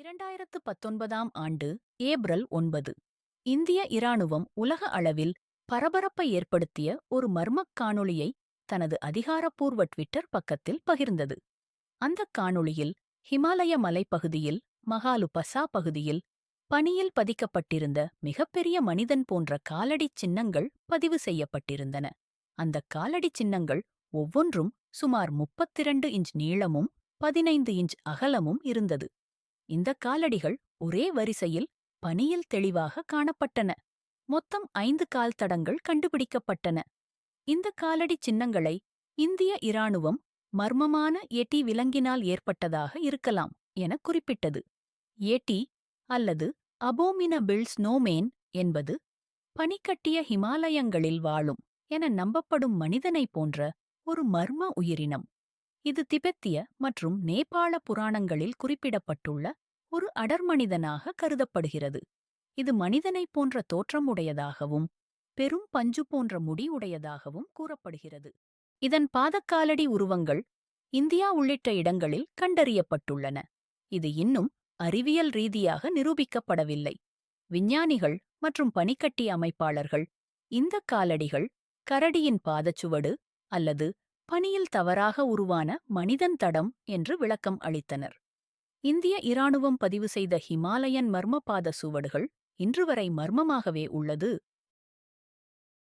2019ஆம் ஆண்டு ஏப்ரல் 9 இந்திய இராணுவம் உலக அளவில் பரபரப்பை ஏற்படுத்திய ஒரு மர்மக் காணொளியை தனது அதிகாரப்பூர்வ ட்விட்டர் பக்கத்தில் பகிர்ந்தது. அந்தக் காணொளியில் ஹிமாலய மலைப்பகுதியில் மகாலு பசா பகுதியில் பனியில் பதிக்கப்பட்டிருந்த மிகப்பெரிய மனிதன் போன்ற காலடிச் சின்னங்கள் பதிவு செய்யப்பட்டிருந்தன. அந்தக் காலடிச் சின்னங்கள் ஒவ்வொன்றும் சுமார் 32 இன்ச் நீளமும் 15 இன்ச் அகலமும் இருந்தது. இந்த காலடிகள் ஒரே வரிசையில் பனியில் தெளிவாக காணப்பட்டன. மொத்தம் 5 கால் தடங்கள் கண்டுபிடிக்கப்பட்டன. இந்த காலடிச் சின்னங்களை இந்திய இராணுவம் மர்மமான எட்டி விலங்கினால் ஏற்பட்டதாக இருக்கலாம் என குறிப்பிட்டது. எட்டி அல்லது அபோமினபிள் ஸ்னோமேன் என்பது பனிக்கட்டிய ஹிமாலயங்களில் வாழும் என நம்பப்படும் மனிதனைப் போன்ற ஒரு மர்ம உயிரினம். இது திபெத்திய மற்றும் நேபாள புராணங்களில் குறிப்பிடப்பட்டுள்ள ஒரு அடர்மனிதனாக கருதப்படுகிறது. இது மனிதனைப் போன்ற தோற்றமுடையதாகவும் பெரும் பஞ்சு போன்ற முடி உடையதாகவும் கூறப்படுகிறது. இதன் பாதக்காலடி உருவங்கள் இந்தியா உள்ளிட்ட இடங்களில் கண்டறியப்பட்டுள்ளன. இது இன்னும் அறிவியல் ரீதியாக நிரூபிக்கப்படவில்லை. விஞ்ஞானிகள் மற்றும் பனிக்கட்டி அமைப்பாளர்கள் இந்த காலடிகள் கரடியின் பாதச்சுவடு அல்லது பனியில் தவறாக உருவான மனிதன் தடம் என்று விளக்கம் அளித்தனர். இந்திய இராணுவம் பதிவு செய்த ஹிமாலயன் மர்ம பாத சுவடுகள் இன்றுவரை மர்மமாகவே உள்ளது.